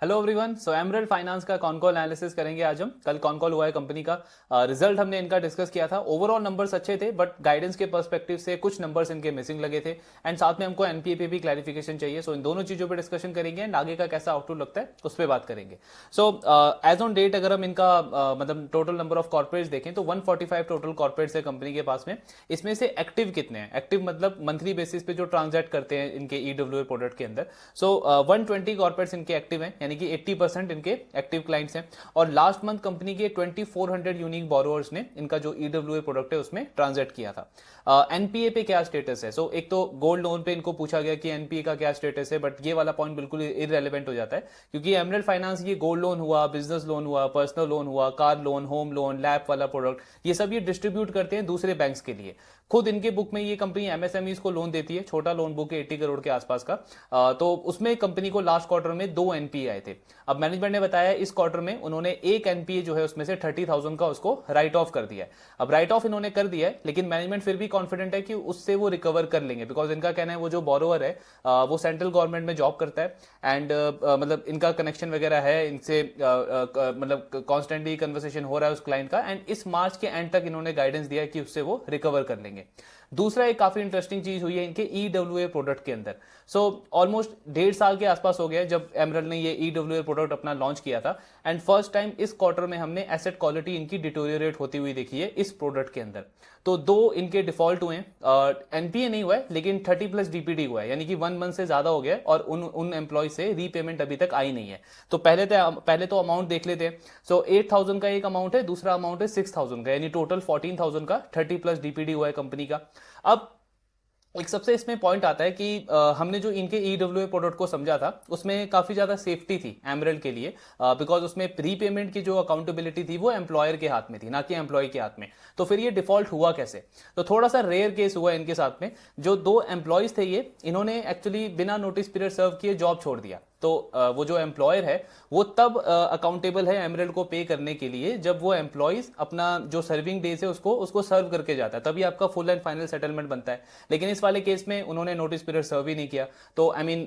Hello everyone. So Emerald Finance का con call analysis करेंगे आज हम। कल कॉन कॉल हुआ है कंपनी का, रिजल्ट हमने इनका डिस्कस किया था। ओवरऑल नंबर्स अच्छे थे बट गाइडेंस के पर्सपेक्टिव से कुछ नंबर्स इनके मिसिंग लगे थे एंड साथ में हमको एनपीए पे भी क्लैरिफिकेशन चाहिए। सो इन दोनों चीजों पे डिस्कशन करेंगे एंड आगे का कैसा आउटलुक लगता है उस पर बात करेंगे। सो एज ऑन डेट अगर हम इनका मतलब टोटल नंबर ऑफ कॉर्पोरेट्स देखें तो 145 टोटल कॉर्पोरेट्स है कंपनी के पास में। इसमें से एक्टिव कितने हैं? एक्टिव मतलब मंथली बेसिस पे जो ट्रांजैक्ट करते हैं इनके ईडब्ल्यूए प्रोडक्ट के अंदर। सो 120 कॉर्पोरेट्स इनके एक्टिव हैं, यानी कि 80% इनके एक्टिव क्लाइंट्स हैं। और लास्ट मंथ कंपनी के 2400 यूनिक बोरोवर्स ने इनका जो ईडब्ल्यूए प्रोडक्ट है उसमें ट्रांजैक्ट किया था। एनपीए पे क्या स्टेटस है? सो एक तो गोल्ड लोन पे इनको पूछा गया कि एनपीए का क्या स्टेटस है, बट ये वाला पॉइंट बिल्कुल इररेलेवेंट हो जाता है क्योंकि एमरल्ड फाइनेंस ये गोल्ड लोन हुआ, बिजनेस लोन हुआ, पर्सनल लोन हुआ, car loan, home loan, lab वाला प्रोडक्ट, ये सब ये डिस्ट्रीब्यूट करते हैं दूसरे बैंक्स के लिए। खुद इनके बुक में ये कंपनी एमएसएमईज को लोन देती है, छोटा लोन बुक है 80 करोड़ के आसपास का। तो उसमें कंपनी को लास्ट क्वार्टर में 2 एनपीए आए थे। अब मैनेजमेंट ने बताया इस क्वार्टर में उन्होंने एक एनपीए जो है उसमें से 30,000 का उसको राइट ऑफ कर दिया है। अब राइट ऑफ इन्होंने कर दिया है लेकिन मैनेजमेंट फिर भी कॉन्फिडेंट है कि उससे वो रिकवर कर लेंगे, बिकॉज इनका कहना है वो जो बोरोवर है वो सेंट्रल गवर्नमेंट में जॉब करता है एंड मतलब इनका कनेक्शन वगैरह है इनसे, मतलब कॉन्स्टेंटली कन्वर्सेशन हो रहा है उस क्लाइंट का एंड इस मार्च के एंड तक इन्होंने गाइडेंस दिया है कि उससे वो रिकवर कर लेंगे। दूसरा एक काफी इंटरेस्टिंग चीज हुई है इनके ईडब्ल्यूए प्रोडक्ट के अंदर। सो ऑलमोस्ट 1.5 साल के आसपास हो गया जब एमरल्ड ने ये ईडब्ल्यूए प्रोडक्ट अपना लॉन्च किया था एंड फर्स्ट टाइम इस क्वार्टर में हमने एसेट क्वालिटी इनकी डिटोरिएट होती हुई देखी है इस प्रोडक्ट के अंदर। तो 2 इनके डिफॉल्ट हुए हैं, एनपीए नहीं हुआ है लेकिन 30+ डीपीडी हुआ है, यानी कि 1 मंथ से ज्यादा हो गया है और उन एम्प्लॉय से रीपेमेंट अभी तक आई नहीं है। तो पहले तो अमाउंट देख लेते हैं। सो 8,000 का एक अमाउंट है, दूसरा अमाउंट है 6,000 का, यानी टोटल 14,000 का 30+ डीपीडी हुआ है कंपनी का। अब एक सबसे इसमें पॉइंट आता है कि हमने जो इनके ईडब्ल्यूए प्रोडक्ट को समझा था उसमें काफी ज्यादा सेफ्टी थी एमरल्ड के लिए, बिकॉज उसमें प्रीपेमेंट की जो अकाउंटेबिलिटी थी वो एम्प्लॉयर के हाथ में थी, ना कि एम्प्लॉय के हाथ में। तो फिर ये डिफॉल्ट हुआ कैसे? तो थोड़ा सा रेयर केस हुआ इनके साथ में। जो 2 एम्प्लॉयज थे ये, इन्होंने एक्चुअली बिना नोटिस पीरियड सर्व किए जॉब छोड़ दिया। तो वो जो एम्प्लॉयर है वो तब अकाउंटेबल है एमरल्ड को पे करने के लिए जब वो एम्प्लॉयज अपना जो सर्विंग डेज है उसको सर्व करके जाता है, तभी आपका फुल एंड फाइनल सेटलमेंट बनता है। लेकिन इस वाले केस में उन्होंने नोटिस पीरियड सर्व ही नहीं किया, तो आई मीन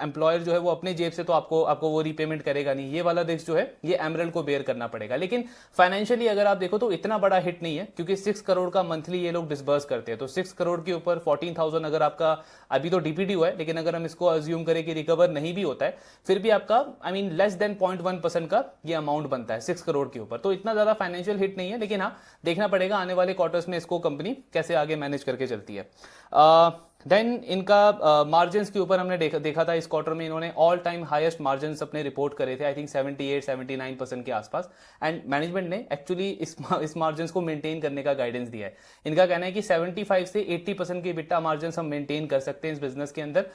एम्प्लॉयर जो है वो अपने जेब से तो आपको वो रीपेमेंट करेगा नहीं, ये वाला रिस्क जो है ये एमरल्ड को बेयर करना पड़ेगा। लेकिन फाइनेंशियली अगर आप देखो तो इतना बड़ा हिट नहीं है क्योंकि 6 करोड़ का मंथली ये लोग डिसबर्स करते हैं। तो 6 करोड़ के ऊपर 14,000 अगर आपका अभी तो डीपीडी हुआ है, लेकिन अगर हम इसको अज्यूम करें कि रिकवर नहीं भी होता है फिर भी आपका आई मीन लेस देन 0.1% का ये अमाउंट बनता है 6 करोड़ के ऊपर। तो इतना ज्यादा फाइनेंशियल हिट नहीं है, लेकिन हाँ देखना पड़ेगा आने वाले क्वार्टर्स में इसको कंपनी कैसे आगे मैनेज करके चलती है। देन इनका मार्जिन्स के ऊपर हमने देखा था इस क्वार्टर में इन्होंने ऑल टाइम हाईएस्ट मार्जिन्स अपने रिपोर्ट करे थे, आई थिंक 78-79% के आसपास। एंड मैनेजमेंट ने एक्चुअली इस मार्जिन्स को मेंटेन करने का गाइडेंस दिया है। इनका कहना है कि 75 से 80% के बिट्टा मार्जिन्स हम मेंटेन कर सकते हैं इस बिजनेस के अंदर।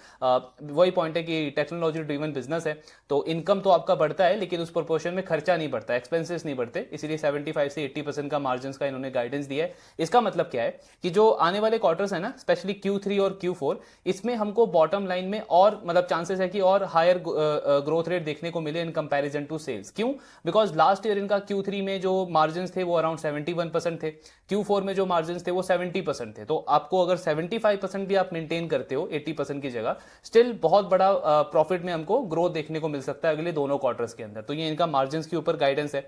वही पॉइंट है कि टेक्नोलॉजी ड्रिवन बिजनेस है तो इनकम तो आपका बढ़ता है लेकिन उस प्रोपोर्शन में खर्चा नहीं बढ़ता, एक्सपेंसेस नहीं बढ़ते, इसीलिए 75 से 80% का मार्जिन्स का इन्होंने गाइडेंस दिया है। इसका मतलब क्या है कि जो आने वाले क्वार्टर्स है ना, स्पेशली Q3 और Q4, इसमें हमको बॉटम लाइन में और मतलब चांसेस है कि और हायर ग्रोथ रेट देखने को मिले इन कंपैरिजन टू सेल्स। क्यों? बिकॉज लास्ट ईयर इनका Q3 में जो मार्जिन्स थे वो अराउंड 71% थे, Q4 में जो मार्जिन्स थे वो 70% थे। तो आपको अगर 75% भी आप मेंटेन करते हो 80% की जगह, स्टिल बहुत बड़ा प्रॉफिट में हमको ग्रोथ देखने को मिल सकता है अगले दोनों क्वार्टर्स के अंदर। तो ये इनका मार्जिन्स के ऊपर गाइडेंस है।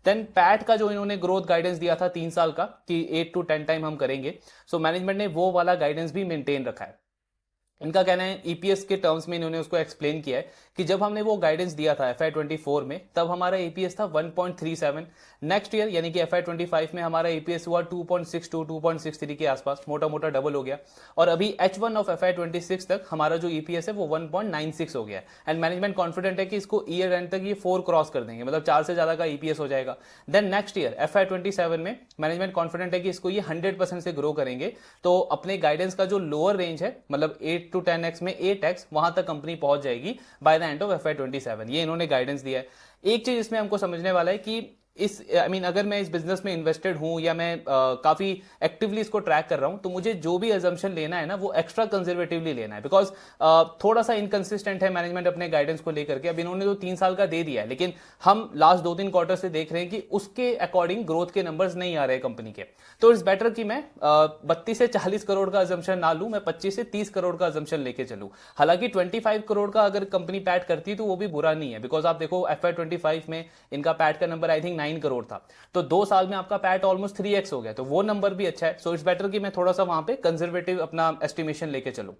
देन पैट का जो इन्होंने ग्रोथ गाइडेंस दिया था 3 साल का कि 8 to 10 टाइम हम करेंगे, सो मैनेजमेंट ने वो वाला गाइडेंस भी मेंटेन रखा है। इनका कहना है ईपीएस के टर्म्स में इन्होंने उसको एक्सप्लेन किया है कि जब हमने वो गाइडेंस दिया था FY24 में तब हमारा ईपीएस था 1.37। नेक्स्ट ईयर यानी कि FY25 में हमारा ईपीएस हुआ 2.62 2.63 के आसपास, मोटा मोटा डबल हो गया। और अभी H1 ऑफ FY26 तक हमारा जो ईपीएस है वो 1.96 हो गया। एंड मैनेजमेंट कॉन्फिडेंट है कि इसको ईयर एंड तक ये 4 क्रॉस कर देंगे, मतलब 4 से ज्यादा का ईपीएस हो जाएगा। देन नेक्स्ट ईयर FY27 में मैनेजमेंट कॉन्फिडेंट है कि इसको ये 100% से ग्रो करेंगे। तो अपने गाइडेंस का जो लोअर रेंज है मतलब 8 to 10x में 8x, वहां तक कंपनी पहुंच जाएगी by the end of FY27, ये इन्होंने गाइडेंस दिया है। एक चीज इसमें हमको समझने वाला है कि इस अगर मैं इस बिजनेस में इन्वेस्टेड हूं या मैं काफी एक्टिवली इसको ट्रैक कर रहा हूं, तो मुझे जो भी अजम्पशन लेना है ना वो एक्स्ट्रा कंजर्वेटिवली लेना है, बिकॉज थोड़ा सा इनकंसिस्टेंट है मैनेजमेंट अपने गाइडेंस को लेकर के। अब इन्होंने तो 3 साल का दे दिया है, लेकिन हम लास्ट 2-3 क्वार्टर से देख रहे हैं कि उसके अकॉर्डिंग ग्रोथ के नंबर्स नहीं आ रहे कंपनी के। तो इट्स बेटर कि मैं 32 से 40 करोड़ का अजम्पशन ना लूं, मैं 25 से 30 करोड़ का अजम्पशन लेके चलूं। हालांकि 25 करोड़ का अगर कंपनी पैट करती तो वो भी बुरा नहीं है, बिकॉज आप देखो FY25 में इनका पैट का नंबर आई थिंक 9 करोड़ था, तो 2 साल में आपका पैट ऑलमोस्ट 3x हो गया, तो वो नंबर भी अच्छा है। सो इट्स बेटर कि मैं थोड़ा सा वहां पे कंजर्वेटिव अपना एस्टिमेशन लेके चलूं।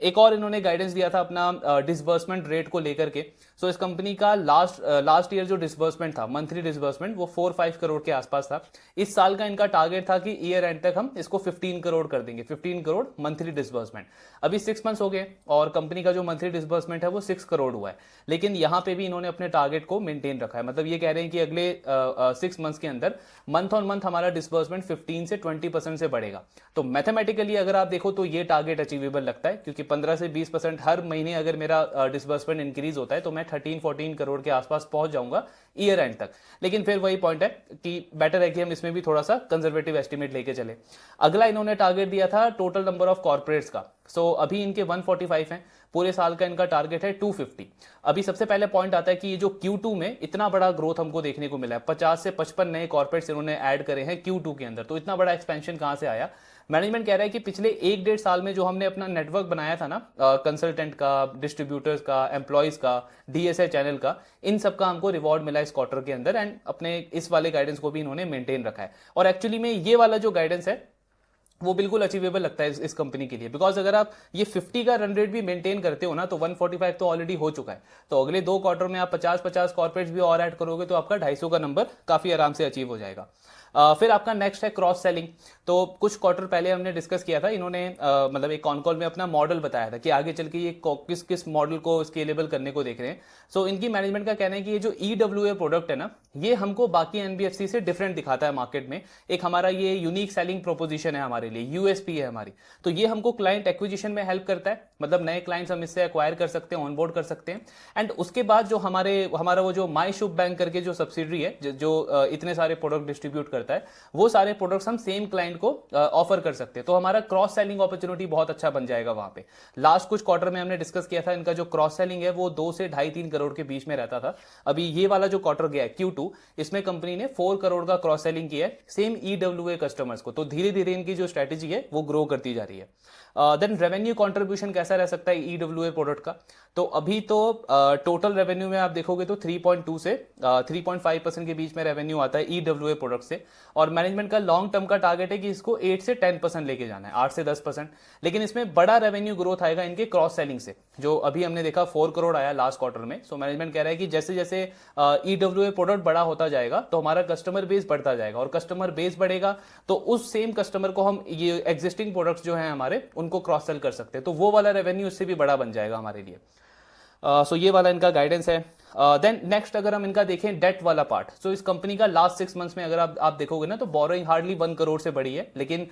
एक और इन्होंने गाइडेंस दिया था अपना डिसबर्समेंट रेट को लेकर के। सो इस कंपनी का लास्ट ईयर जो डिसबर्समेंट था, मंथली डिसबर्समेंट, वो 4-5 करोड़ के आसपास था। इस साल का इनका टारगेट था कि ईयर एंड तक हम इसको 15 करोड़ कर देंगे, 15 करोड़ मंथली डिसबर्समेंट। अभी 6 मंथ्स हो गए और कंपनी का जो मंथली डिसबर्समेंट है वो 6 करोड़ हुआ है, लेकिन यहां पे भी इन्होंने अपने टारगेट को मेंटेन रखा है। मतलब ये कह रहे हैं कि अगले 6 मंथ्स के अंदर मंथ ऑन मंथ हमारा डिसबर्समेंट 15 से 20% से बढ़ेगा। तो मैथमेटिकली अगर आप देखो तो ये टारगेट अचीवेबल लगता है, क्योंकि 15 से 20% हर महीने अगर मेरा डिसबर्समेंट इंक्रीज होता है तो मैं 13-14 करोड़ के आसपास पहुंच जाऊंगा ईयर एंड तक। लेकिन फिर वही पॉइंट है कि बेटर है कि हम इसमें भी थोड़ा सा कंजर्वेटिव एस्टिमेट लेके चले। अगला इन्होंने टारगेट दिया था टोटल नंबर ऑफ कॉर्पोरेट्स का। सो अभी इनके 145 हैं, पूरे साल का इनका टारगेट है 250। अभी सबसे पहले पॉइंट आता है कि ये जो Q2 में इतना बड़ा ग्रोथ हमको देखने को मिला है, 50 से 55 नए कॉर्पोरेट्स इन्होंने ऐड करे हैं Q2 के अंदर, तो इतना बड़ा एक्सपेंशन कहां से आया। मैनेजमेंट कह रहा है कि पिछले 1-1.5 साल में जो हमने अपना नेटवर्क बनाया था ना, कंसल्टेंट का, डिस्ट्रीब्यूटर्स का, एम्प्लॉयज का, DSA चैनल का, इन सब का हमको रिवॉर्ड मिला इस क्वार्टर के अंदर, एंड अपने इस वाले गाइडेंस को भी इन्होंने मेंटेन रखा है। और एक्चुअली में ये वाला जो गाइडेंस है वो बिल्कुल अचीवेबल लगता है इस कंपनी के लिए, बिकॉज अगर आप ये 50 का रन रेट भी मेंटेन करते हो ना, तो 145 तो ऑलरेडी हो चुका है, तो अगले 2 क्वार्टर में आप 50-50 कॉर्पोरेट्स भी और ऐड करोगे तो आपका 250 का नंबर काफी आराम से अचीव हो जाएगा। फिर आपका नेक्स्ट है क्रॉस सेलिंग। तो कुछ क्वार्टर पहले हमने डिस्कस किया था, इन्होंने मतलब एक कॉन कॉल में अपना मॉडल बताया था कि आगे चल के ये किस किस मॉडल को स्केलेबल करने को देख रहे हैं। सो इनकी मैनेजमेंट का कहना है कि ये जो EWA प्रोडक्ट है ना, ये हमको बाकी NBFC से डिफरेंट दिखाता है मार्केट में। एक हमारा ये यूनिक सेलिंग प्रोपोजिशन है हमारे लिए, USP है हमारी। तो ये हमको क्लाइंट एक्विजिशन में हेल्प करता है, मतलब नए क्लाइंट्स हम इससे एक्वायर कर सकते हैं, ऑनबोर्ड कर सकते हैं। एंड उसके बाद जो हमारा वो जो माई शुभ बैंक करके जो सब्सिडरी है, जो इतने सारे प्रोडक्ट डिस्ट्रीब्यूट करता है, वो सारे प्रोडक्ट्स हम सेम क्लाइंट को ऑफर कर सकते हैं। तो हमारा क्रॉस सेलिंग अपॉर्चुनिटी बहुत अच्छा बन जाएगा वहां पे। लास्ट कुछ क्वार्टर में हमने डिस्कस किया था, इनका जो क्रॉस सेलिंग है वो 2 से 2.5-3 करोड़ के बीच में रहता था। अभी ये वाला जो क्वार्टर गया है Q2, इसमें कंपनी ने 4 करोड़ का क्रॉस सेलिंग किया है सेम EWA कस्टमर्स को। तो धीरे धीरे इनकी जो स्ट्रेटेजी है वो ग्रो करती जा रही है। देन रेवेन्यू कंट्रीब्यूशन कैसा रह सकता है EWA प्रोडक्ट का। तो अभी तो टोटल रेवेन्यू में आप देखोगे तो 3.2 से 3.5% के बीच में रेवेन्यू आता है EWA प्रोडक्ट से, और मैनेजमेंट का लॉन्ग टर्म का टारगेट है कि इसको 8 से 10% लेके जाना है, 8 से 10%। लेकिन इसमें बड़ा रेवेन्यू ग्रोथ आएगा इनके क्रॉस सेलिंग से, जो अभी हमने देखा 4 करोड़ आया लास्ट क्वार्टर में। सो मैनेजमेंट कह रहा है कि जैसे जैसे EWA प्रोडक्ट बड़ा होता जाएगा तो हमारा कस्टमर बेस बढ़ता जाएगा, और कस्टमर बेस बढ़ेगा तो उस सेम कस्टमर को हम ये एग्जिस्टिंग प्रोडक्ट्स जो हैं हमारे उनको क्रॉस सेल कर सकते हैं, तो वो वाला रेवेन्यू इससे भी बड़ा बन जाएगा हमारे लिए। सो ये वाला इनका गाइडेंस है। देन नेक्स्ट अगर हम इनका देखें डेट वाला पार्ट, सो इस कंपनी का लास्ट 6 मंथ्स में अगर आप देखोगे ना, तो बोरोइंग हार्डली 1 करोड़ से बढ़ी है, लेकिन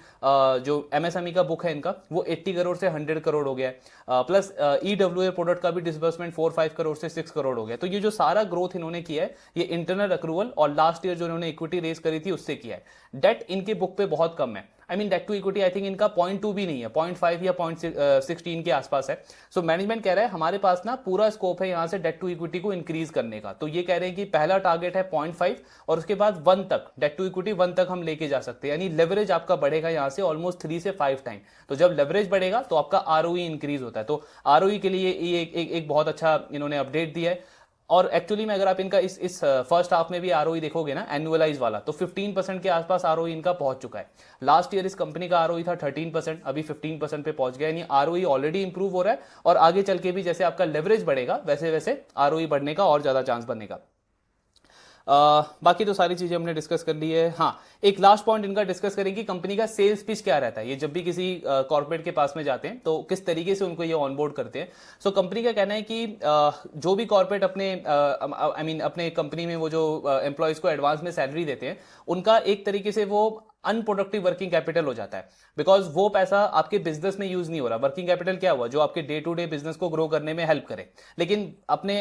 जो MSME का बुक है इनका वो 80 करोड़ से 100 करोड़ हो गया है। प्लस EWA प्रोडक्ट का भी डिसबर्समेंट 4-5 करोड़ से 6 करोड़ हो गया। तो ये जो सारा ग्रोथ इन्होंने किया है ये इंटरनल अक्रूवल और लास्ट ईयर जो इन्होंने इक्विटी रेज करी थी उससे किया है। डेट इनके बुक पे बहुत कम है, debt to equity I think इनका 0.2 भी नहीं है, 0.5 या 0.16 के आसपास है। सो मैनेजमेंट कह रहा है हमारे पास ना पूरा स्कोप है यहां से डेट टू इक्विटी को इंक्रीज करने का। तो ये कह रहे हैं कि पहला टारगेट है 0.5 और उसके बाद 1 तक, डेट टू इक्विटी 1 तक हम लेके जा सकते हैं, यानी लेवरेज आपका बढ़ेगा यहां से ऑलमोस्ट 3 से 5 टाइम। तो जब लेवरेज बढ़ेगा तो आपका ROE इंक्रीज होता है। तो ROE के लिए ये एक बहुत अच्छा इन्होंने अपडेट दिया है। और एक्चुअली में अगर आप इनका इस फर्स्ट हाफ में भी ROE देखोगे ना, एनुअलाइज वाला, तो 15% के आसपास ROE इनका पहुंच चुका है। लास्ट ईयर इस कंपनी का ROE था 13%, अभी 15% पे पहुंच गया, यानी ROE ऑलरेडी इंप्रूव हो रहा है, और आगे चल के भी जैसे आपका लेवरेज बढ़ेगा वैसे वैसे ROE बढ़ने का और ज्यादा चांस बनेगा। बाकी तो सारी चीजें हमने डिस्कस कर ली है। हाँ, एक लास्ट पॉइंट इनका डिस्कस करेंगे, कंपनी का सेल्स पिच क्या रहता है। ये जब भी किसी कॉर्पोरेट के पास में जाते हैं तो किस तरीके से उनको ये ऑनबोर्ड करते हैं। सो कंपनी का कहना है कि जो भी कॉर्पोरेट अपने अपने कंपनी में वो जो एम्प्लॉयज को एडवांस में सैलरी देते हैं, उनका एक तरीके से वो अनप्रोडक्टिव वर्किंग कैपिटल हो जाता है, बिकॉज वो पैसा आपके बिजनेस में यूज नहीं हो रहा। वर्किंग कैपिटल क्या हुआ, जो आपके डे टू डे बिजनेस को ग्रो करने में हेल्प करे। लेकिन अपने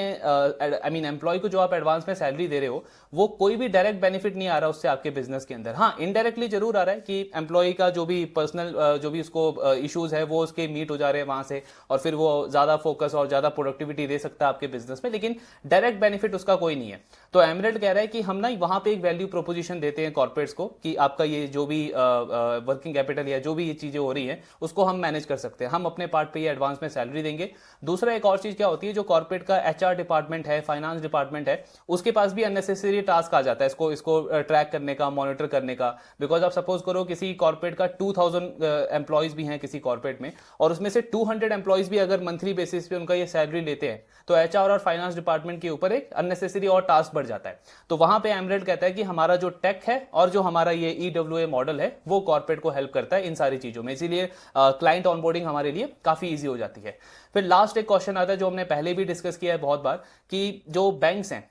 एम्प्लॉय को जो आप एडवांस में सैलरी दे रहे हो, वो कोई भी डायरेक्ट बेनिफिट नहीं आ रहा उससे आपके बिजनेस के अंदर। हाँ, इनडायरेक्टली जरूर आ रहा है कि एम्प्लॉय का जो भी पर्सनल जो भी उसको इश्यूज है वो उसके मीट हो जा रहे हैं वहां से, और फिर वो ज्यादा फोकस और ज्यादा प्रोडक्टिविटी दे सकता है आपके बिजनेस में, लेकिन डायरेक्ट बेनिफिट उसका कोई नहीं है। तो एमरेल्ड कह रहा है कि हम ना वहां पे एक वैल्यू प्रोपोजिशन देते हैं कॉर्पोरेट्स को कि आपका ये जो भी वर्किंग कैपिटल या जो भी ये चीजें हो रही हैं उसको हम मैनेज कर सकते हैं, हम अपने पार्ट पे ये एडवांस में सैलरी देंगे। दूसरा एक और चीज क्या होती है, जो कॉर्पोरेट का एचआर डिपार्टमेंट है, फाइनेंस डिपार्टमेंट है, उसके पास भी अननेसेसरी टास्क आ जाता है इसको इसको ट्रैक करने का, मॉनिटर करने का। बिकॉज आप सपोज करो किसी कॉर्पोरेट का 2000 एम्प्लॉयज भी हैं किसी कॉर्पोरेट में, और उसमें से 200 एम्प्लॉयज भी अगर मंथली बेसिस पे उनका ये सैलरी लेते हैं, तो एचआर और फाइनेंस डिपार्टमेंट के ऊपर एक अननेसेसरी और टास्क बढ़ जाता है। तो वहां पे एमरेल्ड कहता है कि हमारा जो टेक है और जो हमारा ये ईडब्ल्यूए मॉडल है वो कॉर्पोरेट को हेल्प करता है इन सारी चीजों में, इसीलिए क्लाइंट ऑनबोर्डिंग हमारे लिए काफी ईजी हो जाती है। फिर लास्ट एक क्वेश्चन आता है जो हमने पहले भी डिस्कस किया है बहुत बार, कि जो बैंक्स हैं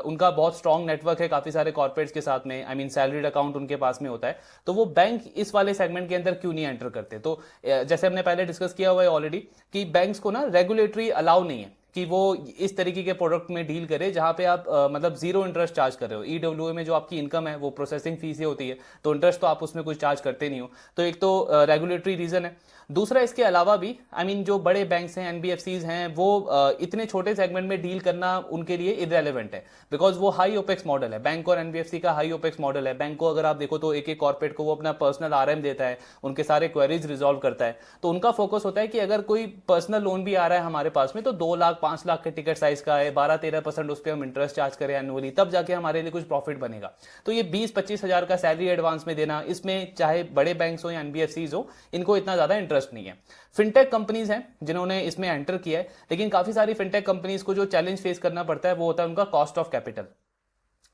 उनका बहुत स्ट्रॉन्ग नेटवर्क है काफी सारे कॉर्पोरेट्स के साथ में, आई मीन सैलरीड अकाउंट उनके पास में होता है, तो वो बैंक इस वाले सेगमेंट के अंदर क्यों नहीं एंटर करते। तो जैसे हमने पहले डिस्कस किया हुआ है ऑलरेडी कि बैंक्स को ना रेगुलेटरी अलाउ नहीं है कि वो इस तरीके के प्रोडक्ट में डील करे जहां पे आप मतलब जीरो इंटरेस्ट चार्ज कर रहे हो। ईडब्ल्यूए में जो आपकी इनकम है वो प्रोसेसिंग फीस ही होती है, तो इंटरेस्ट तो आप उसमें कुछ चार्ज करते नहीं हो। तो एक तो रेगुलेटरी रीजन है। दूसरा इसके अलावा भी आई मीन जो बड़े बैंक्स हैं, एनबीएफसीज हैं, वो इतने छोटे सेगमेंट में डील करना उनके लिए इररेलेवेंट है, बिकॉज वो हाई ओपेक्स मॉडल है। बैंक और एनबीएफसी का हाई ओपेक्स मॉडल है। बैंक को अगर आप देखो तो एक एक कॉर्पोरेट को वो अपना पर्सनल आरएम देता है, उनके सारे क्वेरीज रिजॉल्व करता है। तो उनका फोकस होता है कि अगर कोई पर्सनल लोन भी आ रहा है हमारे पास में, तो 2 लाख 5 लाख के टिकट साइज का है, 12-13% उस पर हम इंटरेस्ट चार्ज करें एनुअली, तब जाके हमारे लिए कुछ प्रॉफिट बनेगा। तो ये 20-25 हजार का सैलरी एडवांस में देना, इसमें चाहे बड़े बैंक्स हो या एनबीएफसीज हो, इनको इतना ज्यादा इंटरेस्ट नहीं है। फिनटेक कंपनीज हैं जिन्होंने इसमें एंटर किया है, लेकिन काफी सारी फिनटेक कंपनीज को जो चैलेंज फेस करना पड़ता है वो होता है उनका cost of capital.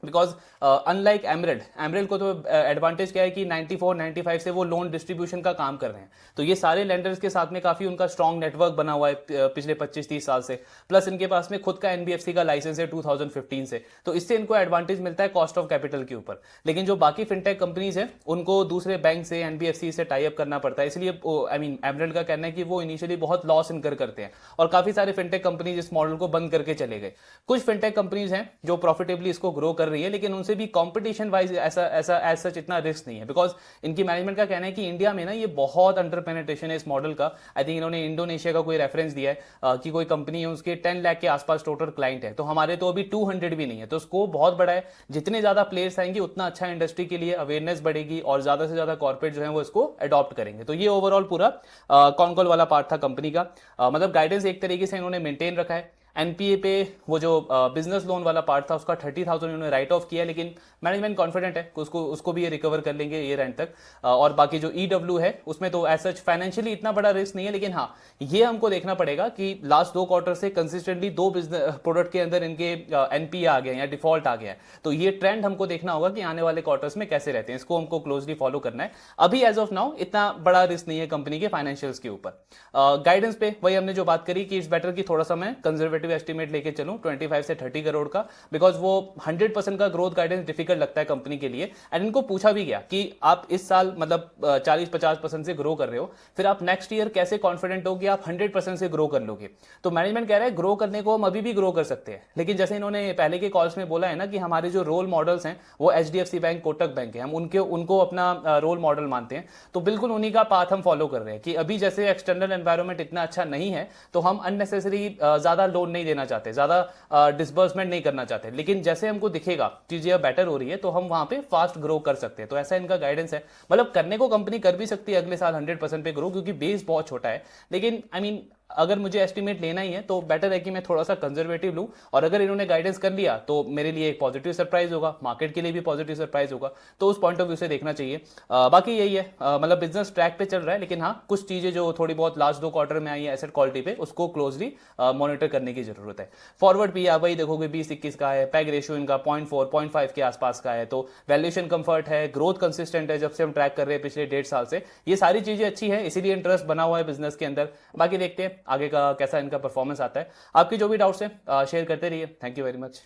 Because unlike emerald को तो एडवांटेज क्या है कि 94-95 से वो लोन डिस्ट्रीब्यूशन का काम कर रहे हैं, तो ये सारे लेंडर्स के साथ में काफी उनका स्ट्रॉन्ग नेटवर्क बना हुआ है पिछले 25-30 साल से, प्लस इनके पास में खुद का एनबीएफसी का लाइसेंस है 2015 से, तो इससे इनको एडवांटेज मिलता है कॉस्ट ऑफ कैपिटल के ऊपर। लेकिन जो बाकी फिनटेक कंपनीज है उनको दूसरे बैंक से, एनबीएफसी से टाई अप करना पड़ता है, इसलिए आई मीन एमरेल्ड का कहना है कि वो इनिशियली बहुत लॉस इनकर करते हैं, और काफी सारे फिनटेक कंपनीज इस मॉडल को बंद करके चले गए। कुछ फिनटेक कंपनीज हैं जो प्रॉफिटेबली इसको ग्रो कर रही है, लेकिन उनसे भी कंपटीशन वाइज ऐसा ऐसा एज सच इतना रिस्क नहीं है, बिकॉज इनकी मैनेजमेंट का कहना है कि इंडिया में ना ये बहुत अंडर पेनिट्रेशन है इस मॉडल का। आई थिंक इन्होंने इंडोनेशिया का कोई रेफरेंस दिया है कि कोई कंपनी है उसके 10 लाख के आसपास टोटल क्लाइंट है, तो हमारे तो अभी 200 भी नहीं है। तो स्कोप बहुत बड़ा है, जितने ज्यादा प्लेयर्स आएंगे उतना अच्छा इंडस्ट्री के लिए अवेयरनेस बढ़ेगी और ज्यादा से ज्यादा कॉर्पोरेट जो है वो इसको अडॉप्ट करेंगे। तो ये ओवरऑल पूरा कॉनकॉल वाला पार्ट था कंपनी का। मतलब गाइडेंस एक तरीके से इन्होंने मेंटेन रखा है। एनपीए पे वो जो बिजनेस लोन वाला पार्ट था उसका 30,000 इन्होंने राइट ऑफ किया, लेकिन मैनेजमेंट कॉन्फिडेंट है उसको भी ये रिकवर कर लेंगे ईयर एंड तक। और बाकी जो ईडब्ल्यू है उसमें तो एज सच फाइनेंशियली इतना बड़ा रिस्क नहीं है, लेकिन हाँ ये हमको देखना पड़ेगा कि लास्ट 2 क्वार्टर से कंसिस्टेंटली 2 बिजनेस प्रोडक्ट के अंदर इनके एनपीए आ गया या डिफॉल्ट आ गया है, तो ये ट्रेंड हमको देखना होगा कि आने वाले क्वार्टर्स में कैसे रहते हैं, इसको हमको क्लोजली फॉलो करना है। अभी एज ऑफ नाउ इतना बड़ा रिस्क नहीं है कंपनी के फाइनेंशियल्स के ऊपर। गाइडेंस पे वही हमने जो बात करी कि इट्स बेटर कि थोड़ा सा मैं कंजर्वेटिव एस्टिमेट लेके चलूं 25 से 30 करोड़ का, बिकॉज वो 100% का ग्रोथ गाइडेंस डिफिकल्ट लगता है कंपनी के लिए। एंड इनको पूछा भी गया कि आप इस साल मतलब 40-50% से ग्रो कर रहे हो, फिर आप नेक्स्ट ईयर कैसे कॉन्फिडेंट हो कि आप 100% से ग्रो कर लोगे। तो मैनेजमेंट कह रहा है ग्रो करने को हम अभी भी ग्रो कर सकते हैं, लेकिन जैसे इन्होंने पहले के कॉल्स में बोला है ना कि हमारे जो रोल मॉडल्स हैं वो एचडीएफसी बैंक, कोटक बैंक है, हम उनको अपना रोल मॉडल मानते हैं। तो बिल्कुल उन्हीं का पाथ हम फॉलो कर रहे हैं कि अभी जैसे एक्सटर्नल एनवायरमेंट इतना अच्छा नहीं है तो हम अननेसेसरी ज्यादा लोन नहीं देना चाहते, ज्यादा डिसबर्समेंट नहीं करना चाहते, लेकिन जैसे हमको दिखेगा चीजें बेटर हो रही है तो हम वहां पे फास्ट ग्रो कर सकते हैं। तो ऐसा इनका गाइडेंस है। मतलब करने को कंपनी कर भी सकती है अगले साल 100% पे ग्रो, क्योंकि बेस बहुत छोटा है, लेकिन आई मीन अगर मुझे एस्टिमेट लेना ही है तो बेटर है कि मैं थोड़ा सा कंजर्वेटिव लूं, और अगर इन्होंने गाइडेंस कर लिया तो मेरे लिए एक पॉजिटिव सरप्राइज होगा, मार्केट के लिए भी पॉजिटिव सरप्राइज होगा, तो उस पॉइंट ऑफ व्यू से देखना चाहिए। बाकी यही है, मतलब बिजनेस ट्रैक पे चल रहा है, लेकिन हाँ कुछ चीजें जो थोड़ी बहुत लास्ट 2 क्वार्टर में आई है एसेट क्वालिटी पे, उसको क्लोजली मॉनिटर करने की जरूरत है। फॉरवर्ड पी वही देखोगे 20-21 का है, पैग रेशियो इनका 0.4-0.5 के आसपास का है, तो वैल्यूएशन कंफर्ट है, ग्रोथ कंसिस्टेंट है जब से हम ट्रैक कर रहे हैं पिछले 1.5 साल से, ये सारी चीजें अच्छी है, इसीलिए इंटरेस्ट बना हुआ है बिजनेस के अंदर। बाकी देखते हैं आगे का कैसा इनका परफॉर्मेंस आता है। आपकी जो भी डाउट्स है शेयर करते रहिए। Thank you very much.